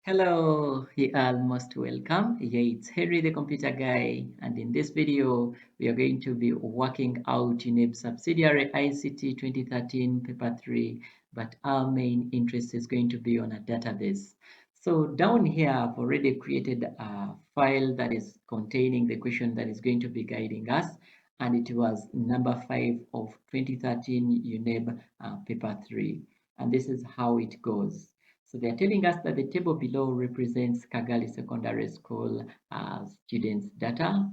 Hello, you are most welcome. Yeah, it's Henry the computer guy, and in this video, we are going to be working out UNEB subsidiary ICT 2013 paper 3, but our main interest is going to be on a database. So down here, I've already created a file that is containing the question that is going to be guiding us, and it was number 5 of 2013 UNEB paper 3, and this is how it goes. So they're telling us that the table below represents Kagali Secondary School students' data.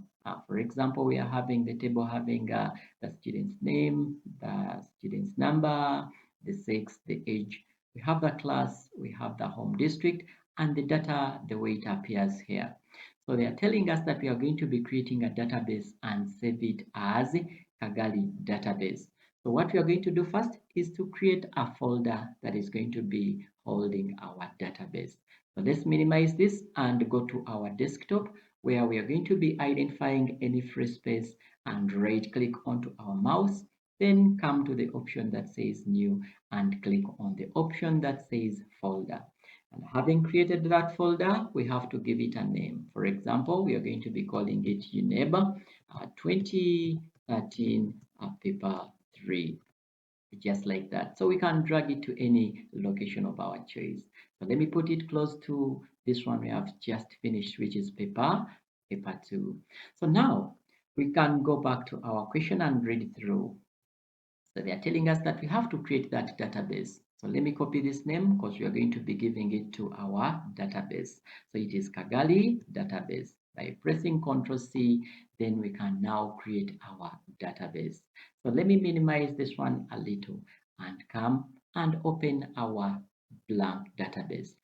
For example, we are having the table having the student's name, the student's number, the sex, the age. We have the class, we have the home district, and the data the way it appears here. So they are telling us that we are going to be creating a database and save it as Kagali database. So what we are going to do first is to create a folder that is going to be holding our database. So let's minimize this and go to our desktop where we are going to be identifying any free space and right click onto our mouse. Then come to the option that says new and click on the option that says folder. And having created that folder, we have to give it a name. For example, we are going to be calling it UNEB 2013 paper 3, just like that. So we can drag it to any location of our choice. So let me put it close to this one we have just finished, which is paper 2. So now we can go back to our question and read it through. So they are telling us that we have to create that database. So let me copy this name because we are going to be giving it to our database. So it is Kagali database. By pressing Ctrl C, then we can now create our database. So let me minimize this one a little and come and open our blank database.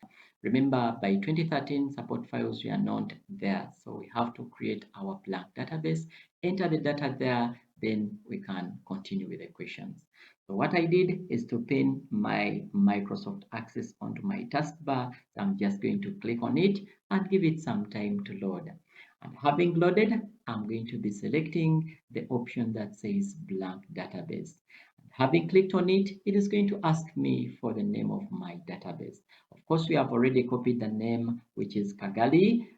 Remember, by 2013, support files were not there. So we have to create our blank database, enter the data there, then we can continue with the questions. So what I did is to pin my Microsoft Access onto my taskbar. So I'm just going to click on it and give it some time to load. And having loaded, I'm going to be selecting the option that says blank database. Having clicked on it, it is going to ask me for the name of my database. Of course, we have already copied the name, which is Kagali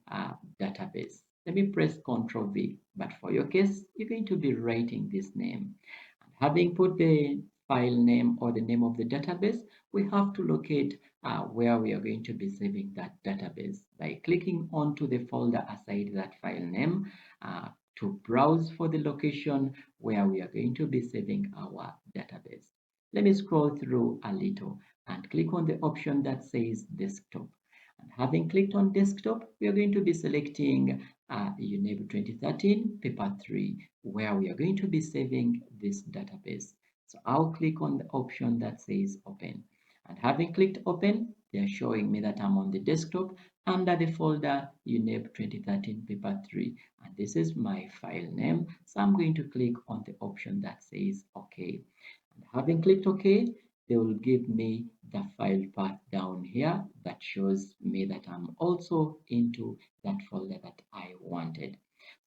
database. Let me press Ctrl V, but for your case, you're going to be writing this name. And having put the file name or the name of the database, we have to locate where we are going to be saving that database by clicking onto the folder aside that file name to browse for the location where we are going to be saving our database. Let me scroll through a little and click on the option that says desktop. And having clicked on desktop, we are going to be selecting UNEB 2013 paper 3, where we are going to be saving this database. So I'll click on the option that says open. And having clicked open, they're showing me that I'm on the desktop under the folder UNEB 2013 paper 3. And this is my file name. So I'm going to click on the option that says OK. And having clicked OK, they will give me the file path down here that shows me that I'm also into that folder that I wanted.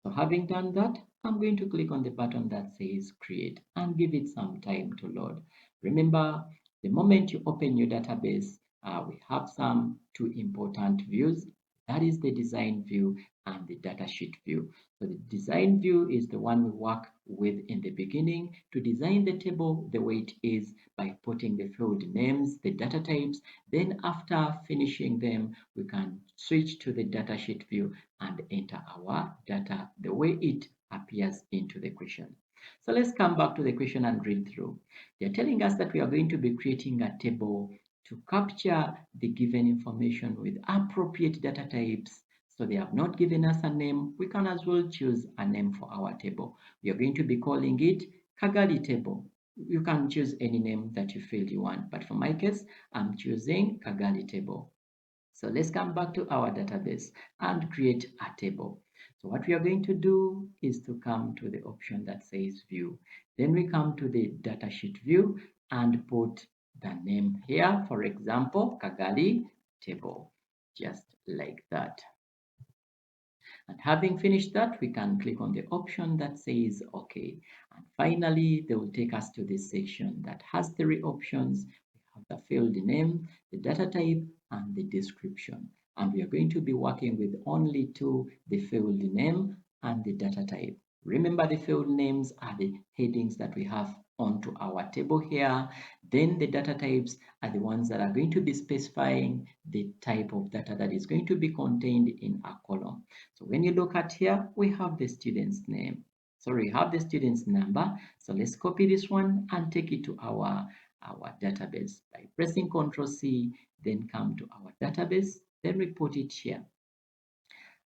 So having done that, I'm going to click on the button that says create and give it some time to load. Remember, the moment you open your database, we have some two important views. That is the design view and the datasheet view. So the design view is the one we work with in the beginning to design the table the way it is by putting the field names, the data types. Then after finishing them, we can switch to the datasheet view and enter our data the way it appears into the question. So let's come back to the question and read through. They're telling us that we are going to be creating a table to capture the given information with appropriate data types. So they have not given us a name. We can as well choose a name for our table. We are going to be calling it Kagali table. You can choose any name that you feel you want, but for my case, I'm choosing Kagali table. So let's come back to our database and create a table. So what we are going to do is to come to the option that says view. Then we come to the datasheet view and put the name here, for example, Kagali table, just like that. And having finished that, we can click on the option that says OK. And finally, they will take us to this section that has three options. We have the field name, the data type, and the description. and we are going to be working with only two, the field name and the data type. Remember, the field names are the headings that we have onto our table here. Then the data types are the ones that are going to be specifying the type of data that is going to be contained in a column. So when you look at here, we have the student's name. Sorry, we have the student's number. So let's copy this one and take it to our database by pressing Ctrl C, then come to our database, then we put it here.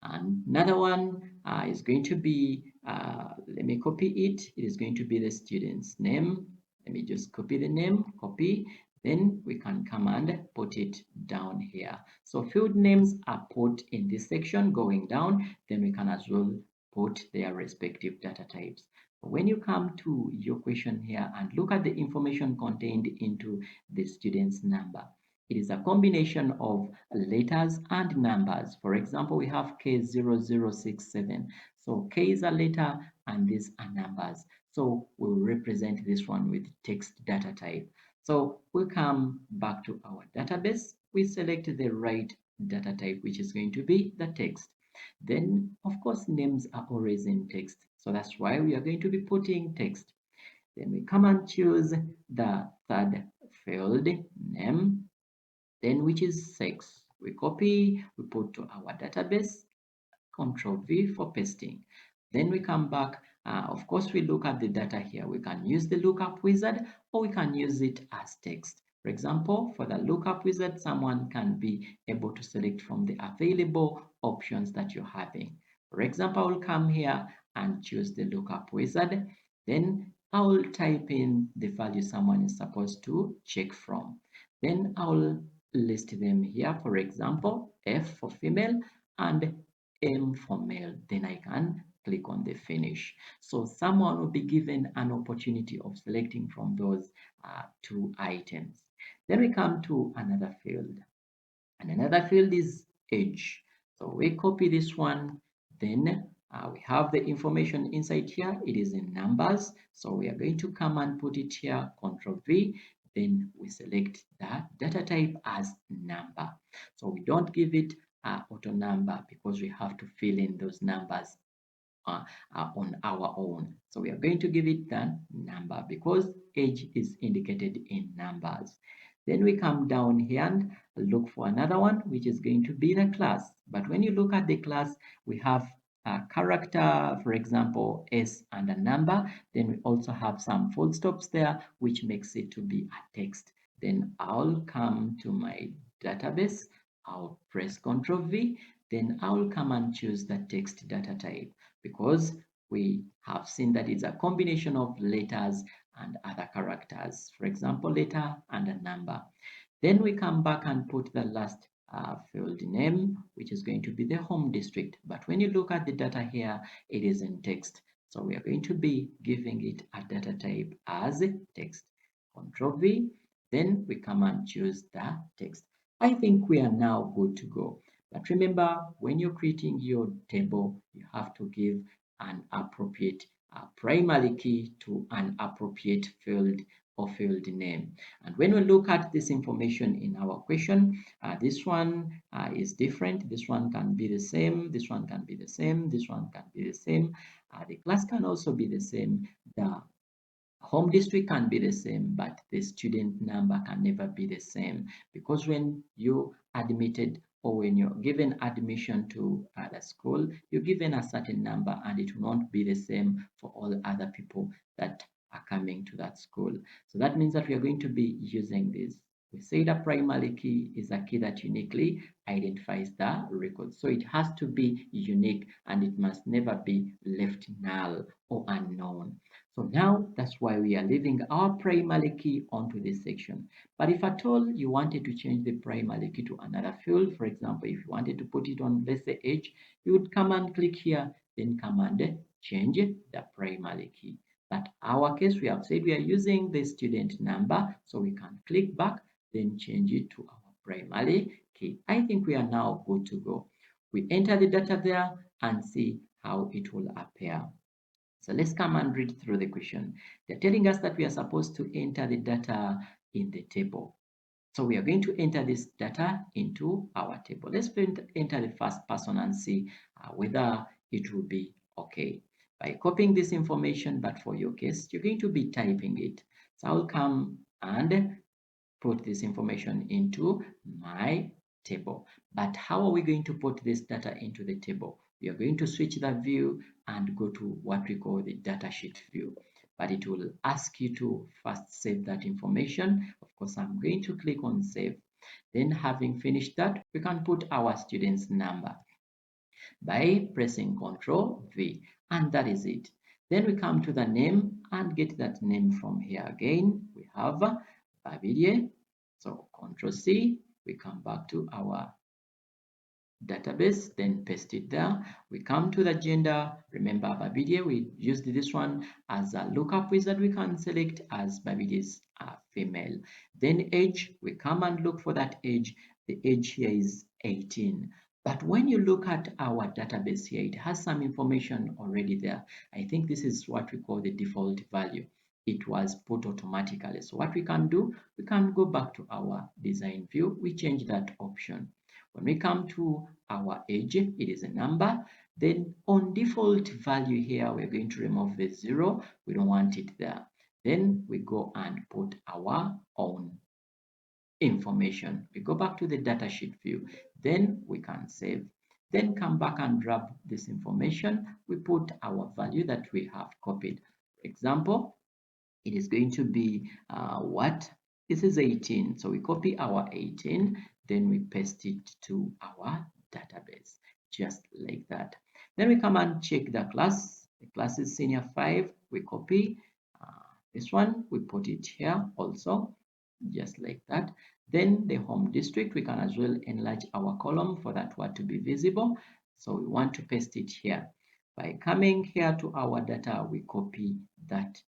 And another one is going to be, let me copy it. It is going to be the student's name. Let me just copy the name, copy. Then we can come and put it down here. So field names are put in this section going down. Then we can as well put their respective data types. When you come to your question here and look at the information contained into the student's number, it is a combination of letters and numbers. For example, we have K0067. So K is a letter and these are numbers. So we'll represent this one with text data type. So we'll come back to our database. We select the right data type, which is going to be the text. Then, of course, names are always in text. So that's why we are going to be putting text. Then we come and choose the third field name, then which is sex. We copy, we put to our database, Control V for pasting. Then we come back. Of course, we look at the data here. We can use the lookup wizard or we can use it as text. For example, for the lookup wizard, someone can be able to select from the available options that you're having. For example, I will come here and choose the lookup wizard. Then I will type in the value someone is supposed to check from. Then I will list them here. For example, F for female and M for male. Then I can click on the finish. So someone will be given an opportunity of selecting from those two items. Then we come to another field, and another field is age. So we copy this one, then we have the information inside here. It is in numbers. So we are going to come and put it here, Control V. Then we select that data type as number. So we don't give it auto number because we have to fill in those numbers on our own. So we are going to give it the number because age is indicated in numbers. Then we come down here and look for another one, which is going to be the class. But when you look at the class, we have a character, for example, S and a number. Then we also have some full stops there, which makes it to be a text. Then I'll come to my database. I'll press Ctrl V. Then I'll come and choose the text data type because we have seen that it's a combination of letters and other characters. For example, letter and a number. Then we come back and put the last field name, which is going to be the home district. But when you look at the data here, it is in text. So we are going to be giving it a data type as text. Control V. Then we come and choose the text. I think we are now good to go. But remember, when you're creating your table, you have to give an appropriate primary key to an appropriate field or field name. And when we look at this information in our question, this one is different. This one can be the same. This one can be the same. This one can be the same. The class can also be the same. The home district can be the same, but the student number can never be the same because when you admitted or when you're given admission to the school, you're given a certain number and it will not be the same for all other people that are coming to that school. So that means that we are going to be using this. We say the primary key is a key that uniquely identifies the record. So it has to be unique and it must never be left null or unknown. So now that's why we are leaving our primary key onto this section. But if at all you wanted to change the primary key to another field, for example, if you wanted to put it on, let's say, age, you would come and click here, then come and change the primary key. But our case, we have said we are using the student number, so we can click back, then change it to our primary key. I think we are now good to go. We enter the data there and see how it will appear. So let's come and read through the question. They're telling us that we are supposed to enter the data in the table. So we are going to enter this data into our table. Let's enter the first person and see whether it will be okay. By copying this information, but for your case, you're going to be typing it. So I'll come and put this information into my table. But how are we going to put this data into the table? We are going to switch the view and go to what we call the datasheet view. But it will ask you to first save that information. Of course, I'm going to click on save. Then having finished that, we can put our student's number by pressing Ctrl V, and that is it. Then we come to the name and get that name from here again. We have Babidie. So Ctrl C, we come back to our database, then paste it there. We come to the gender. Remember Babidie, we used this one as a lookup wizard. We can select as Babidie's female. Then age, we come and look for that age. The age here is 18. But when you look at our database here, it has some information already there. I think this is what we call the default value. It was put automatically. So what we can do, we can go back to our design view. We change that option. When we come to our age, it is a number. Then on default value here, we're going to remove the 0. We don't want it there. Then we go and put our own information. We go back to the datasheet view. Then we can save. Then come back and grab this information. We put our value that we have copied. For example, it is going to be what? This is 18. So we copy our 18, then we paste it to our database, just like that. Then we come and check the class. The class is senior 5. We copy this one, we put it here also, just like that. Then the home district, we can as well enlarge our column for that one to be visible. So we want to paste it here. By coming here to our data, we copy that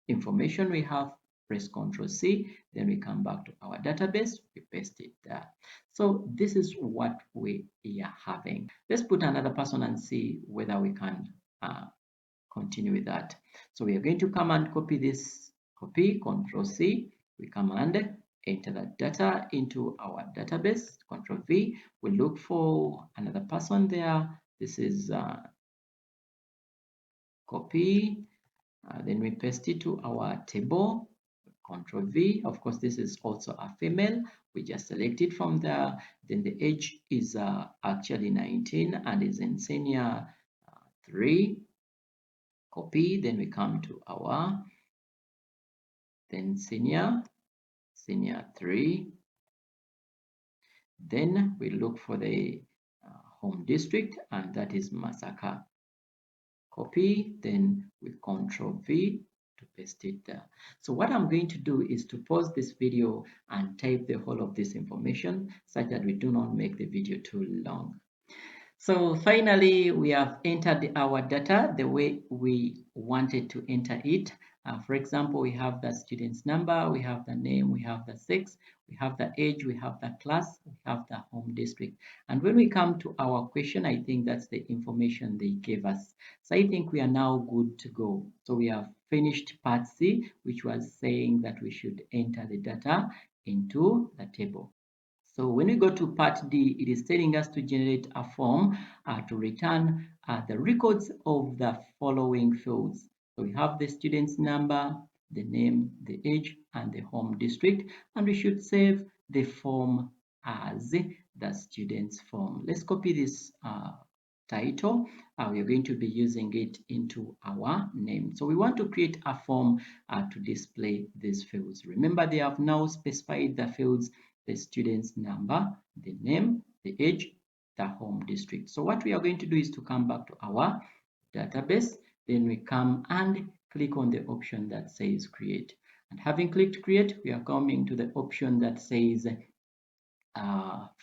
information we have, press Ctrl C, then we come back to our database, we paste it there. So this is what we are having. Let's put another person and see whether we can continue with that. So we are going to come and copy this, copy, Ctrl C, we come and enter that data into our database, Ctrl V, we look for another person there. This is copy, then we paste it to our table, Ctrl V. Of course, this is also a female. We just select it from there. Then the age is actually 19 and is in senior 3. Copy. Then we come to our senior 3. Then we look for the home district, and that is Masaka. Copy, then we Ctrl V to paste it there. So what I'm going to do is to pause this video and type the whole of this information such that we do not make the video too long. So finally, we have entered our data the way we wanted to enter it. For example, we have the student's number, we have the name, we have the sex, we have the age, we have the class, we have the home district. And when we come to our question, I think that's the information they gave us. So I think we are now good to go. So we have finished part C, which was saying that we should enter the data into the table. So when we go to part D, it is telling us to generate a form to return the records of the following fields. So we have the student's number, the name, the age, and the home district, and we should save the form as the student's form. Let's copy this title. We are going to be using it into our name. So we want to create a form to display these fields. Remember, they have now specified the fields: the student's number, the name, the age, the home district. So what we are going to do is to come back to our database, then we come and click on the option that says create. And having clicked create, we are coming to the option that says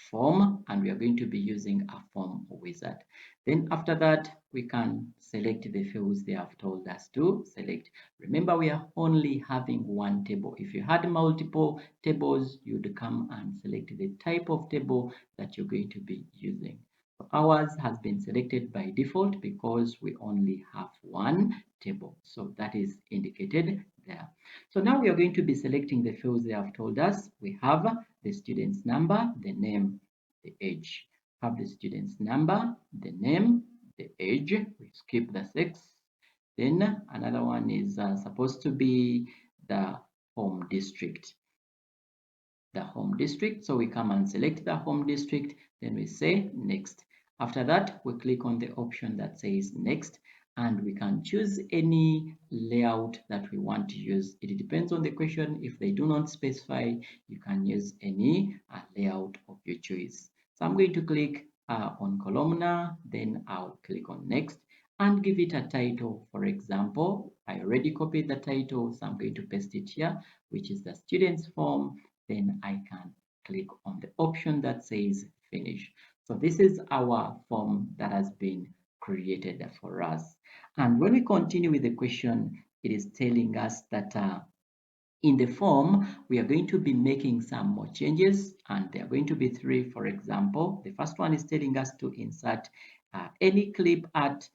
form, and we are going to be using a form wizard. Then after that, we can select the fields they have told us to select. Remember, we are only having one table. If you had multiple tables, you'd come and select the type of table that you're going to be using. So ours has been selected by default because we only have one table. So that is indicated there. So now we are going to be selecting the fields they have told us. We have the student's number, the name, the age. Have the student's number, the name, the age. We skip the sex. Then another one is supposed to be the home district. The home district. So we come and select the home district. Then we say next. After that, we click on the option that says next, and we can choose any layout that we want to use. It depends on the question. If they do not specify, you can use any layout of your choice. So I'm going to click on columnar, then I'll click on next and give it a title. For example, I already copied the title, so I'm going to paste it here, which is the student's form. Then I can click on the option that says finish. So this is our form that has been created for us. And when we continue with the question, it is telling us that in the form, we are going to be making some more changes, and there are going to be three. For example, the first one is telling us to insert any clip art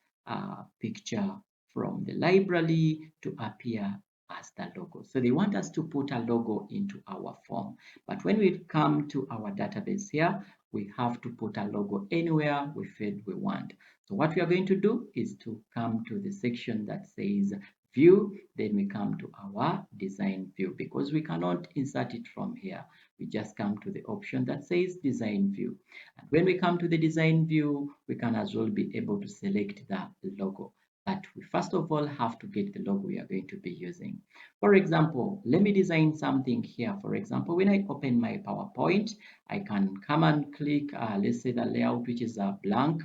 picture from the library to appear as the logo. So they want us to put a logo into our form. But when we come to our database here, we have to put a logo anywhere we feel we want. So what we are going to do is to come to the section that says view, then we come to our design view. Because we cannot insert it from here, we just come to the option that says design view. And when we come to the design view, we can as well be able to select the logo. But we first of all have to get the logo we are going to be using. For example, let me design something here. For example, when I open my PowerPoint, I can come and click, let's say the layout, which is a blank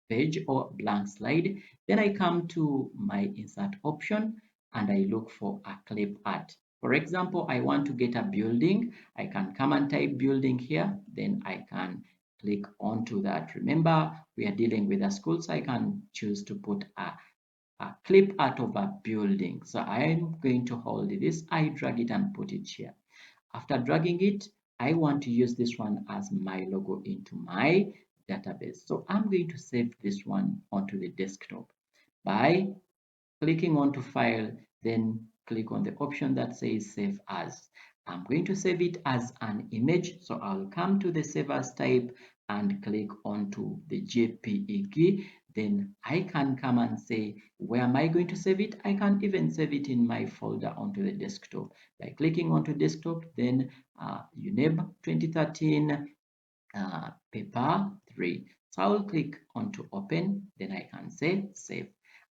page or blank slide. Then I come to my insert option and I look for a clip art. For example, I want to get a building. I can come and type building here. Then I can click onto that. Remember, we are dealing with a school, so I can choose to put a clip art of a building. So I'm going to hold this. I drag it and put it here. After dragging it, I want to use this one as my logo into my database. So I'm going to save this one onto the desktop by clicking onto file, then click on the option that says save as. I'm going to save it as an image. So I'll come to the save as type and click onto the JPEG. Then I can come and say, where am I going to save it? I can even save it in my folder onto the desktop by clicking onto desktop, then UNEB 2013 paper 3. So I will click on to open, then I can say save.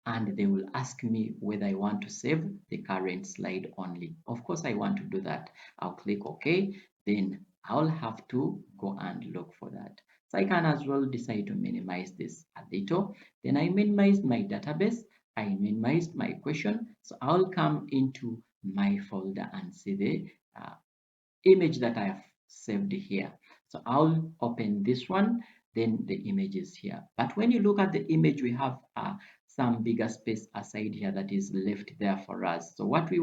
And they will ask me whether I want to save the current slide only. Of course, I want to do that. I'll click OK. Then I'll have to go and look for that. So I can as well decide to minimize this a little. Then I minimize my database. I minimize my question. So I'll come into my folder and see the image that I have saved here. So I'll open this one, then the image is here. But when you look at the image, we have some bigger space aside here that is left there for us. So what we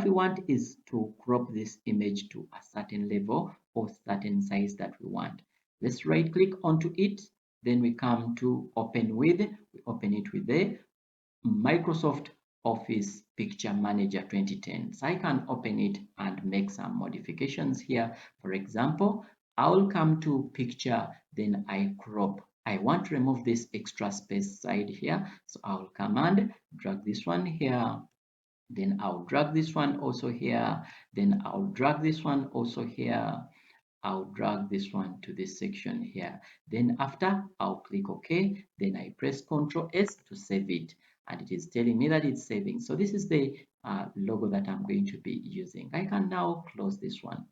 want is to crop this image to a certain level or certain size that we want. Let's right click onto it. Then we come to open with, we open it with the Microsoft Office Picture Manager 2010. So I can open it and make some modifications here. For example, I'll come to picture, then I crop. I want to remove this extra space side here. So I'll come and drag this one here. Then I'll drag this one also here. Then I'll drag this one also here. I'll drag this one to this section here. Then after, I'll click OK. Then I press Ctrl S to save it. And it is telling me that it's saving. So this is the logo that I'm going to be using. I can now close this one.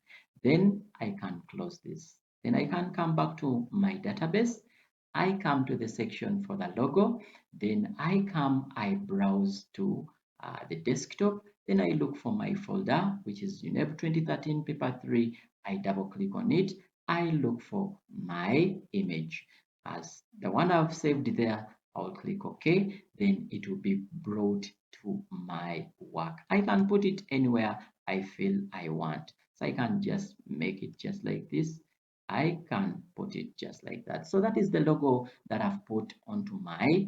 Then I can close this. Then I can come back to my database. I come to the section for the logo. Then I browse to the desktop. Then I look for my folder, which is UNEB 2013 paper 3. I double click on it. I look for my image. As the one I've saved there, I'll click OK. Then it will be brought to my work. I can put it anywhere I feel I want. So I can just make it just like this. I can put it just like that. So that is the logo that I've put onto my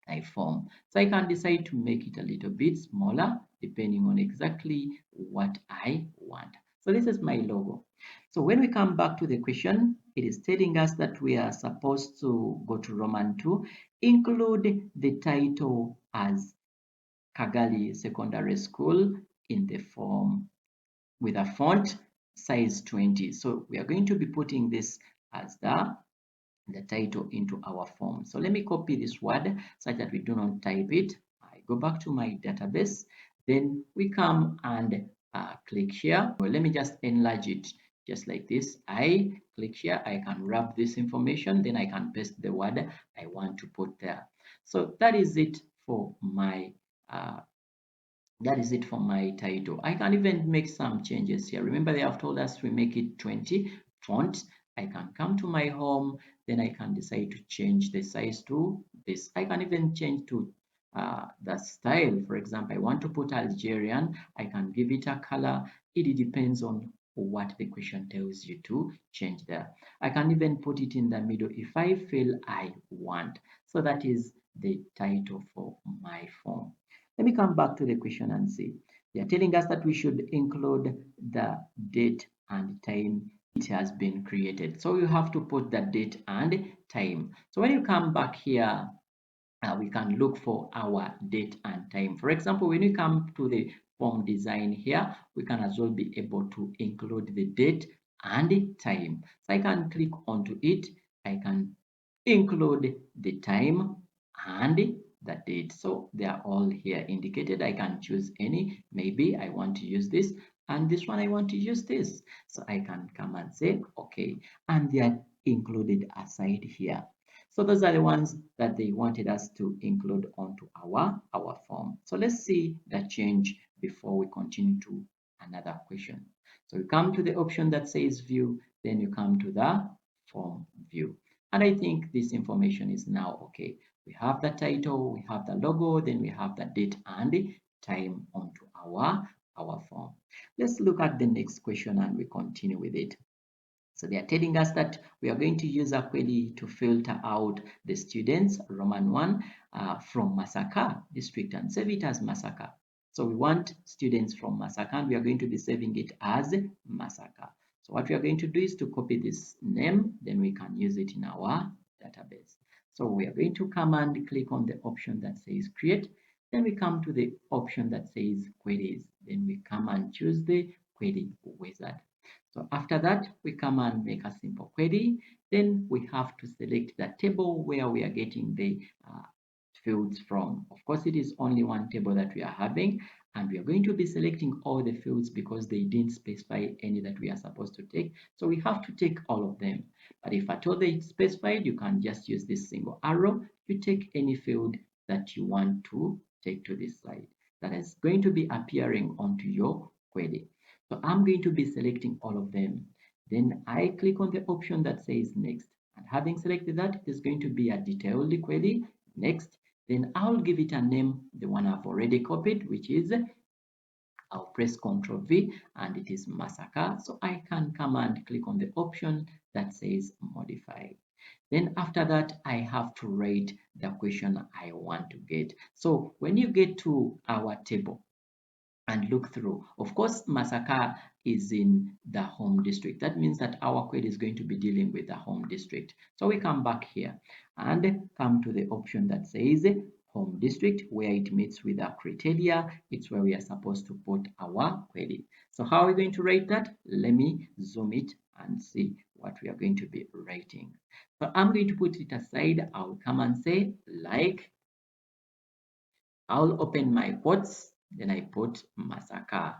type form. So I can decide to make it a little bit smaller depending on exactly what I want. So this is my logo. So when we come back to the question, it is telling us that we are supposed to go to Roman 2, include the title as Kagali Secondary School in the form with a font size 20. So we are going to be putting this as the title into our form. So let me copy this word such that we do not type it. I go back to my database, then we come and click here. Well, let me just enlarge it just like this. I click here, I can wrap this information, then I can paste the word I want to put there. So that is it for my uh, title. I can even make some changes here. Remember, they have told us we make it 20 font. I can come to my home, then I can decide to change the size to this. I can even change to the style. For example, I want to put Algerian. I can give it a color. It depends on what the question tells you to change there. I can even put it in the middle if I feel I want. So that is the title for my form. Let me come back to the question and see. They are telling us that we should include the date and time it has been created. So you have to put the date and time. So when you come back here, we can look for our date and time. For example, when we come to the form design here, we can as well be able to include the date and time. So I can click onto it. I can include the time and the date. So they are all here indicated. I can choose any. Maybe I want to use this and this one I want to use this. So I can come and say, okay, and they are included aside here. So those are the ones that they wanted us to include onto our form. So let's see the change before we continue to another question. So you come to the option that says view, then you come to the form view. And I think this information is now okay. We have the title, we have the logo, then we have the date and time onto our form. Let's look at the next question and we continue with it. So they are telling us that we are going to use a query to filter out the students, Roman 1, from Masaka district and save it as Masaka. So we want students from Masaka and we are going to be saving it as Masaka. So what we are going to do is to copy this name, then we can use it in our database. So we are going to come and click on the option that says create. Then we come to the option that says queries. Then we come and choose the query wizard. So after that, we come and make a simple query. Then we have to select the table where we are getting the fields from. Of course, it is only one table that we are having, and we are going to be selecting all the fields because they didn't specify any that we are supposed to take. So we have to take all of them. But if at all they specified, you can just use this single arrow. You take any field that you want to take to this side. That is going to be appearing onto your query. So I'm going to be selecting all of them. Then I click on the option that says next. And having selected that, it is going to be a detailed query. Next, then I'll give it a name, the one I've already copied, which is I'll press Ctrl V and it is Massacre. So I can come and click on the option that says modify. Then after that, I have to write the question I want to get. So when you get to our table, and look through. Of course, Masaka is in the home district. That means that our query is going to be dealing with the home district. So we come back here and come to the option that says home district, where it meets with our criteria. It's where we are supposed to put our query. So how are we going to write that? Let me zoom it and see what we are going to be writing. So I'm going to put it aside. I'll come and say like, I'll open my quotes, then I put Masaka.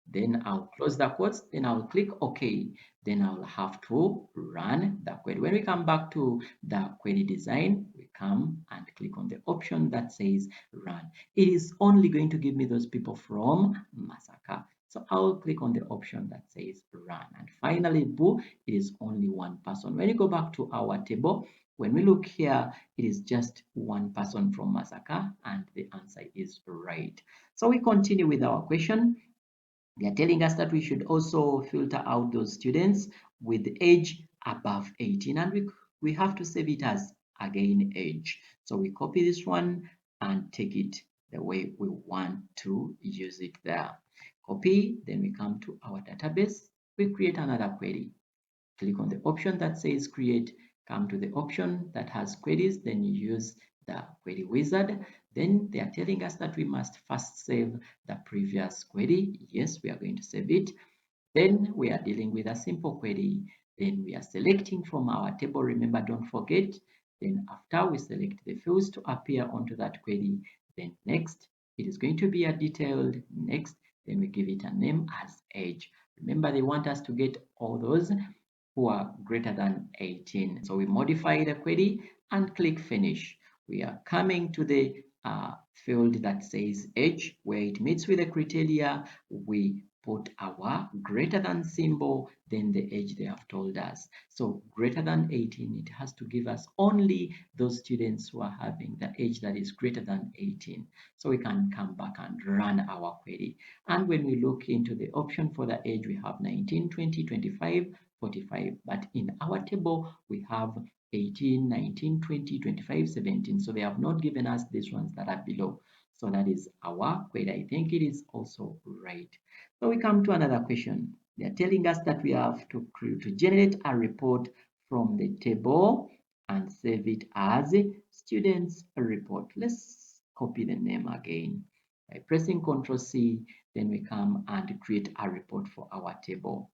Then I'll close the quotes, then I'll click OK. Then I'll have to run the query. When we come back to the query design, we come and click on the option that says run. It is only going to give me those people from Masaka. So I'll click on the option that says run. And finally, boo, it is only one person. When you go back to our table, when we look here, it is just one person from Masaka and the answer is right. So we continue with our question. They are telling us that we should also filter out those students with age above 18 and we we have to save it as again age. So we copy this one and take it the way we want to use it there. Copy, then we come to our database, we create another query. Click on the option that says create, come to the option that has queries, then you use the query wizard. Then they are telling us that we must first save the previous query. Yes, we are going to save it. Then we are dealing with a simple query. Then we are selecting from our table. Remember, don't forget. Then after we select the fields to appear onto that query, then next, it is going to be a detailed next. Then we give it a name as age. Remember, they want us to get all those who are greater than 18. So we modify the query and click finish. We are coming to the field that says age, where it meets with the criteria. We put our greater than symbol, then the age they have told us. So greater than 18, it has to give us only those students who are having the age that is greater than 18. So we can come back and run our query. And when we look into the option for the age, we have 19, 20, 25, 45. But in our table, we have 18, 19, 20, 25, 17. So they have not given us these ones that are below. So that is our query. I think it is also right. So we come to another question. They are telling us that we have to generate a report from the table and save it as students report. Let's copy the name again. By pressing Ctrl C, then we come and create a report for our table.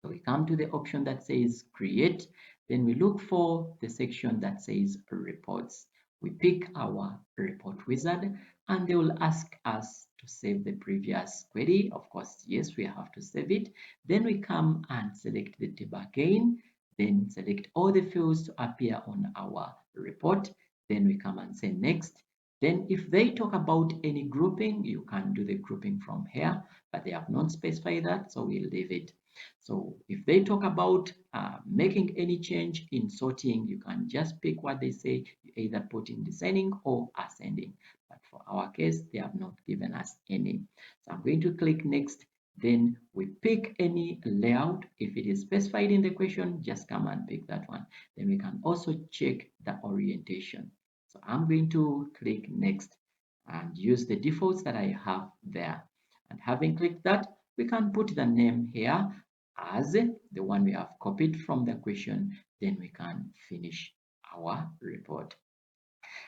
So we come to the option that says create, then we look for the section that says reports. We pick our report wizard and they will ask us to save the previous query. Of course, yes, we have to save it. Then we come and select the table again, then select all the fields to appear on our report. Then we come and say next. Then if they talk about any grouping, you can do the grouping from here, but they have not specified that, so we'll leave it. So if they talk about making any change in sorting, you can just pick what they say, you either put in descending or ascending. But for our case, they have not given us any. So I'm going to click next. Then we pick any layout. If it is specified in the question, just come and pick that one. Then we can also check the orientation. So I'm going to click next and use the defaults that I have there. And having clicked that, we can put the name here as the one we have copied from the question, then we can finish our report.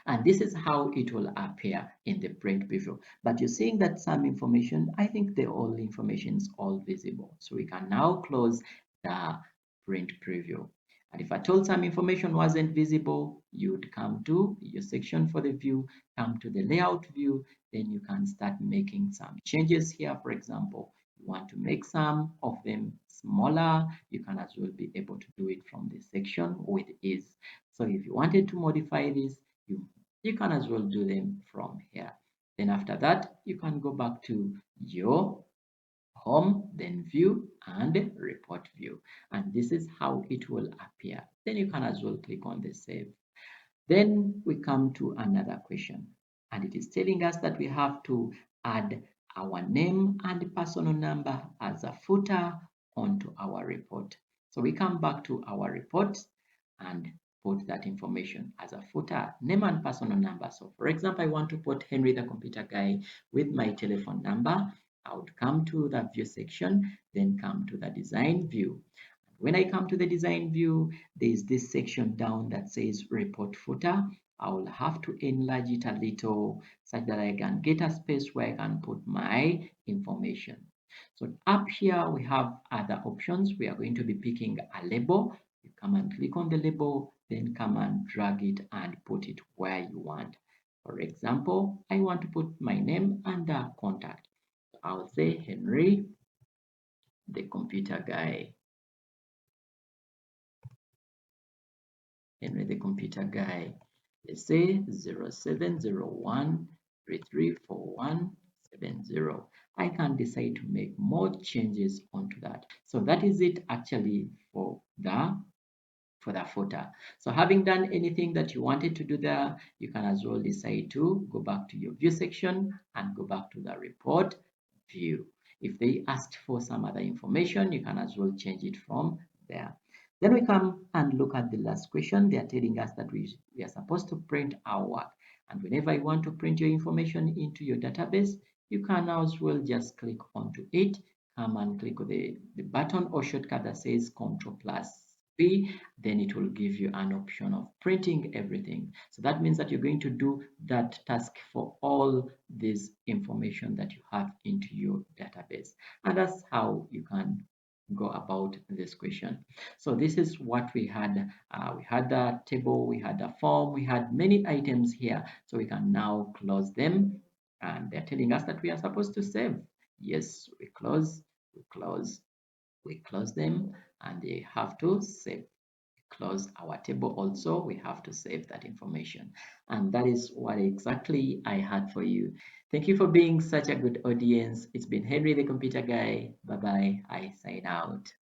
And this is how it will appear in the print preview. But you're seeing that some information, I think the all information is all visible. So we can now close the print preview. And if at all some information wasn't visible, you would come to your section for the view, come to the layout view, then you can start making some changes here. For example, you want to make some of them smaller, you can as well be able to do it from this section with ease. So if you wanted to modify this, you can as well do them from here. Then after that, you can go back to your home, then view and report view. And this is how it will appear. Then you can as well click on the save. Then we come to another question, and it is telling us that we have to add our name and personal number as a footer onto our report. So we come back to our report and put that information as a footer, name and personal number. So for example, I want to put Henry the computer guy with my telephone number. I would come to the view section, then come to the design view. When I come to the design view, there is this section down that says report footer. I will have to enlarge it a little such that I can get a space where I can put my information. So up here we have other options. We are going to be picking a label. You come and click on the label, then come and drag it and put it where you want. For example, I want to put my name under contact. I'll say Henry, the computer guy. Henry the computer guy. Let's say 0701334170. I can decide to make more changes onto that. So that is it actually for the footer. So having done anything that you wanted to do there, you can as well decide to go back to your view section and go back to the report view. If they asked for some other information, you can as well change it from there. Then we come and look at the last question. They are telling us that we are supposed to print our work. And whenever you want to print your information into your database, you can as well just click onto it, come and click on the button or shortcut that says Ctrl plus P, then it will give you an option of printing everything. So that means that you're going to do that task for all this information that you have into your database. And that's how you can go about this question. So this is what we had. We had a table, we had a form, we had many items here. So we can now close them, and they're telling us that we are supposed to save. Yes, we close, we close, we close them, and they have to save. Close our table also, we have to save that information. And that is what exactly I had for you. Thank you for being such a good audience. It's been Henry the Computer Guy. Bye bye. I sign out.